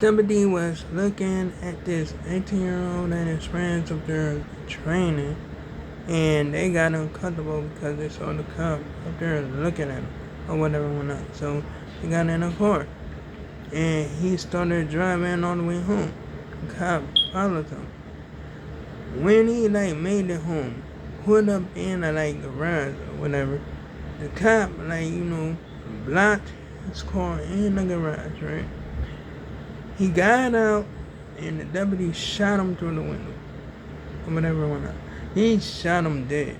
Somebody was looking at this 18-year-old and his friends up there training, and they got uncomfortable because they saw the cop up there looking at him or whatever went on. So he got in a car and he started driving all the way home. The cop followed him. When he made it home, put up in a garage or whatever, the cop blocked his car in the garage, right? He got out and the deputy shot him through the window or whatever went on. He shot him dead.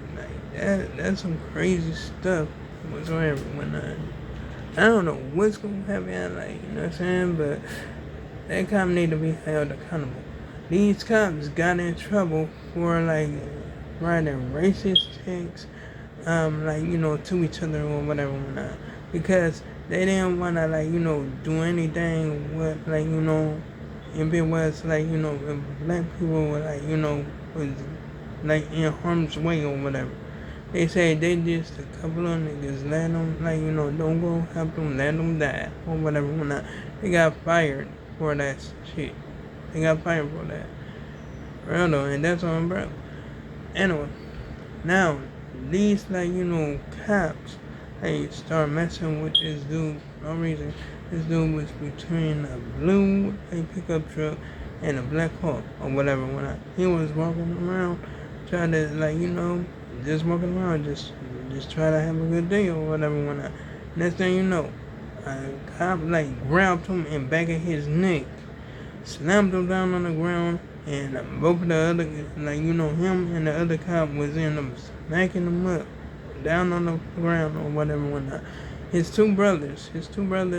That's some crazy stuff whatsoever when I don't know what's gonna happen, you know what I'm saying, but that cop need to be held accountable. These cops got in trouble for writing racist texts, to each other or whatever whatnot. Because they didn't wanna do anything with if it was if black people were was in harm's way or whatever. They say they just a couple of niggas let them don't go help them, let them die or whatever whatnot. They got fired for that shit. They got fired for that. Real though, and that's on bro. Anyway, now these cops start messing with this dude for no reason. This dude was between a blue pickup truck and a black car or whatever whatnot. He was walking around trying to just walking around, just try to have a good day or whatever whatnot. Next thing you know, a cop grabbed him in back of his neck, slammed him down on the ground, and both of the other him and the other cop was in them smacking him up down on the ground or whatever whatnot. His two brothers was chilling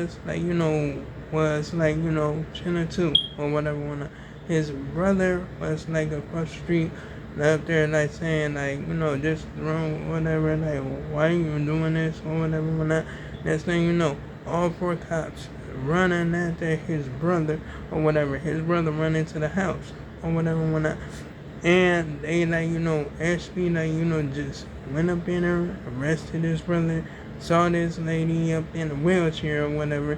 too or whatever whatnot. His brother was across the street up there saying just wrong whatever, why are you doing this or whatever whatnot. Next thing you know, all four cops running after his brother or whatever. His brother run into the house or whatever whatnot. And they actually just went up in there, arrested his brother, saw this lady up in a wheelchair or whatever,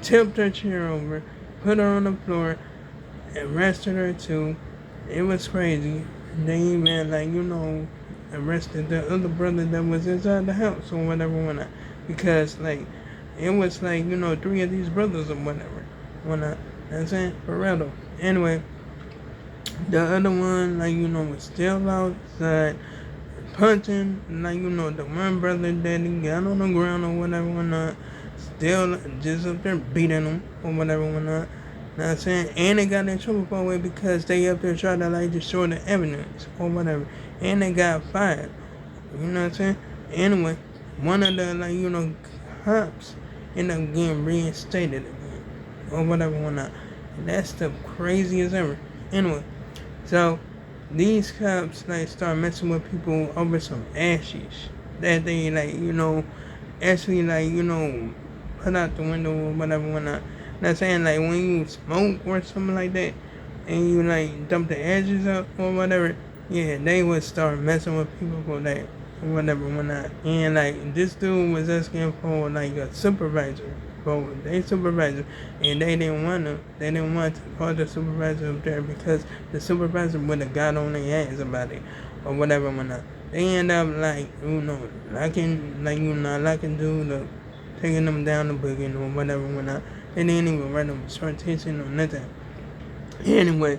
tipped her chair over, put her on the floor, arrested her too. It was crazy. They even arrested the other brother that was inside the house or whatever whatnot. Because it was three of these brothers or whatever whatnot. You know what I'm saying? For real though. Anyway, the other one was still outside punching the one brother that he got on the ground or whatever whatnot, still just up there beating him or whatever whatnot. You know what I'm saying? And they got in trouble for it because they up there trying to destroy the evidence or whatever. And they got fired. You know what I'm saying? Anyway, one of the cops ended up getting reinstated again or whatever whatnot. And that's the craziest ever. Anyway, so these cops start messing with people over some ashes that they actually put out the window or whatever whatnot. Not saying when you smoke or something like that and you dump the ashes up or whatever, yeah, they would start messing with people for that or whatever whatnot. And this dude was asking for a supervisor. But they supervisor, and they didn't want to call the supervisor up there because the supervisor would have got on their ass about it or whatever whatnot. They end up locking dude up, taking them down the booking or whatever whatnot. They didn't even write them citation or nothing. Anyway,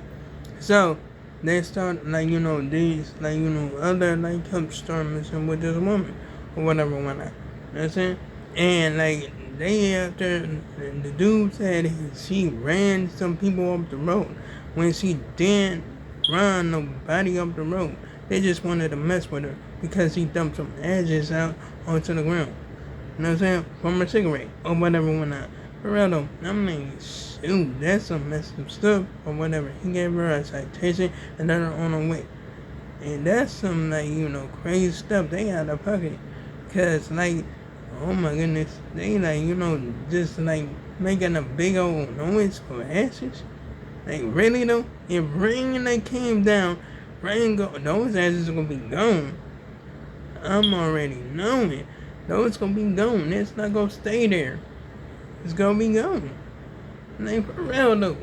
so they start these other cops start messing with this woman or whatever whatnot. You know what I'm saying? And they after the dude said she ran some people off the road when she didn't run nobody up the road. They just wanted to mess with her because he dumped some ashes out onto the ground. You know what I'm saying? From a cigarette or whatever whatnot. For real though, shoot, that's some messed up stuff or whatever. He gave her a citation and let her on her way. And that's some crazy stuff they out of pocket. Cause oh my goodness, they just making a big old noise for ashes. Really though, if rain came down, those ashes are gonna be gone. I'm already knowing. Those gonna be gone. It's not gonna stay there. It's gonna be gone. You know Like, for real though.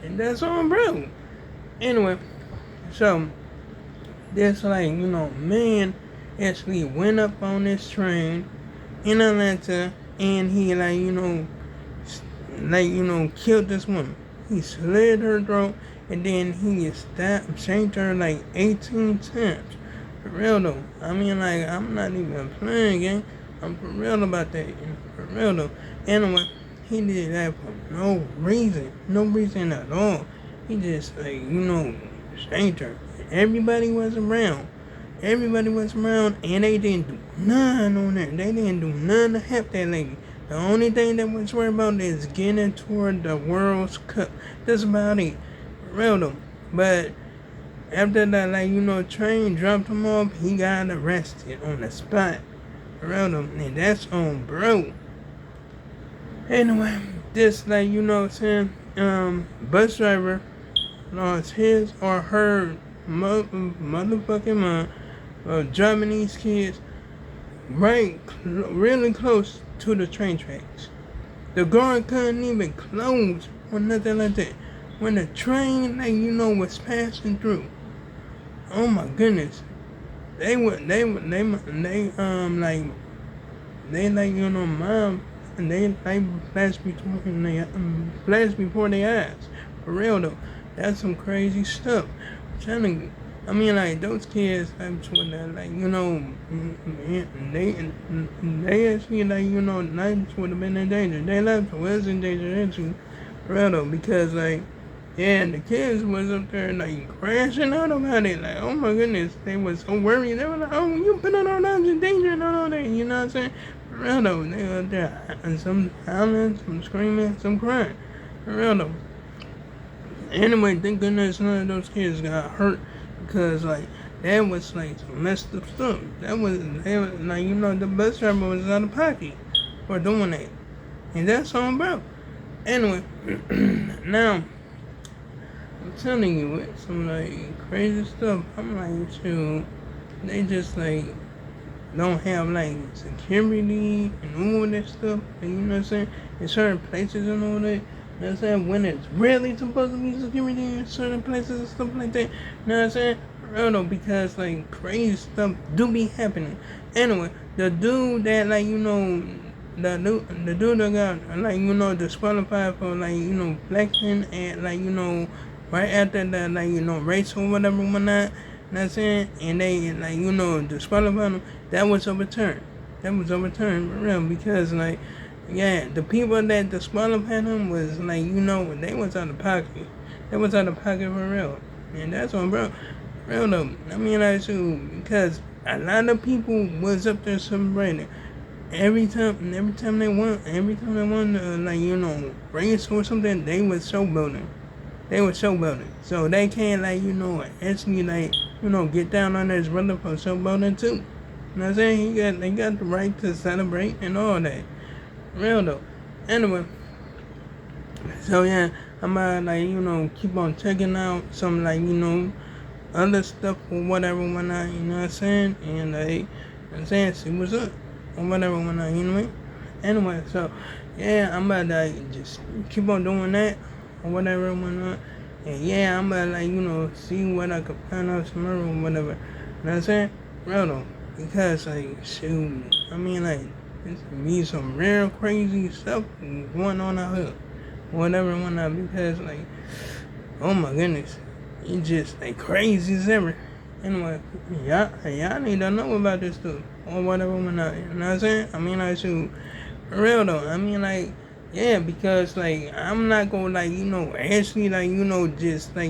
And that's on bro. Anyway, so this like, man actually went up on this train in Atlanta and he killed this woman. He slit her throat and then he shanked her like 18 times. For real though. I mean, like, I'm not even playing, gang. I'm for real about that. For real though. Anyway, he did that for no reason. No reason at all. He just, shanked her. Everybody was around. Everybody was around and they didn't do nothing on that. They didn't do nothing to help that lady. The only thing that was worried about is getting toward the World Cup. That's about it. For real though. But after that, train dropped him off, he got arrested on the spot. For real though. And that's on bro. Anyway, this bus driver lost his or her motherfucking mind driving these kids really close to the train tracks. The guard couldn't even close or nothing like that. When the train, was passing through. Oh my goodness. Mom, and they flash before their eyes. For real though. That's some crazy stuff. Those kids, they actually, lives would have been in danger. Their lives was in danger, actually. For real though, because, the kids was up there, crashing out about it. Like, oh my goodness, they was so worried. They were like, oh, you put our lives in danger and all that, you know what I'm saying? For real though, they were up there, and some howling, some screaming, some crying. For real though. Anyway, thank goodness none of those kids got hurt because that was some messed up stuff. The bus driver was out of pocket for doing that. And that's on bro. Anyway, now I'm telling you it's some crazy stuff. I'm shoot, they just don't have security and all that stuff. And, you know what I'm saying? In certain places and all that. You know what I'm saying? When it's really supposed to be security in certain places and stuff like that. You know what I'm saying? For real though, because crazy stuff do be happening. Anyway, the dude that the dude that got disqualified for flexing and right after the race or whatever whatnot. You know what I'm saying? And they disqualified him. That was overturned. That was overturned for real because the people that disqualified him was they was out of pocket. They was out of pocket for real. And that's on bro. Real though. Because a lot of people was up there celebrating. Every time they won race or something, they was showboating. They were showboating. So they can't actually get down on his brother for showboating too. You know what I'm saying? They got the right to celebrate and all that. Real though. Anyway, so yeah, I'm gonna keep on checking out some other stuff or whatever whatnot, you know what I'm saying? And see what's up or whatever whatnot, you know what I mean? Anyway, so yeah, I'm about to just keep on doing that or whatever whatnot. And yeah, I'm about to see what I can find out tomorrow or whatever. You know what I'm saying? Real though. Because shoot, it's be some real crazy stuff going on out here. Whatever whatnot, because oh my goodness. It's just crazy as ever. Anyway, y'all need to know about this stuff. Or whatever whatnot. You know what I'm saying? Shoot, for real though. Yeah, because I'm not gonna actually just tell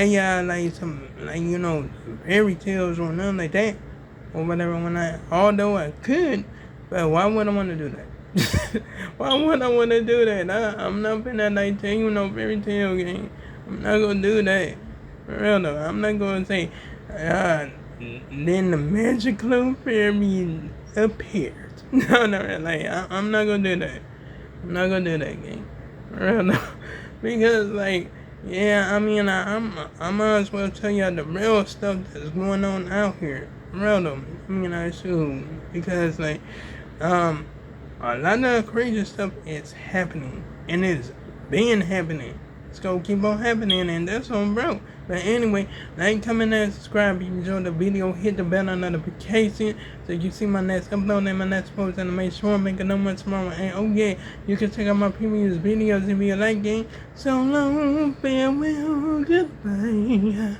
y'all some fairy tales or nothing like that or whatever although I could, but why would I want to do that? Why would I want to do that? I'm not finna tell you no fairy tale game. I'm not gonna do that. For real though, I'm not gonna say then the magical fairy appeared. No, I'm not gonna do that. I'm not gonna do that, gang. For real though. Because yeah, I might as well tell y'all the real stuff that's going on out here. Real though. Shoot. Because a lot of crazy stuff is happening. And it's been happening. It's gonna keep on happening, and that's on bro. But anyway, like, comment, and subscribe if you enjoyed the video. Hit the bell notification so you see my next upload and my next post, and make sure I make another one tomorrow. And oh yeah, you can check out my previous videos if you like it. So long, farewell, goodbye.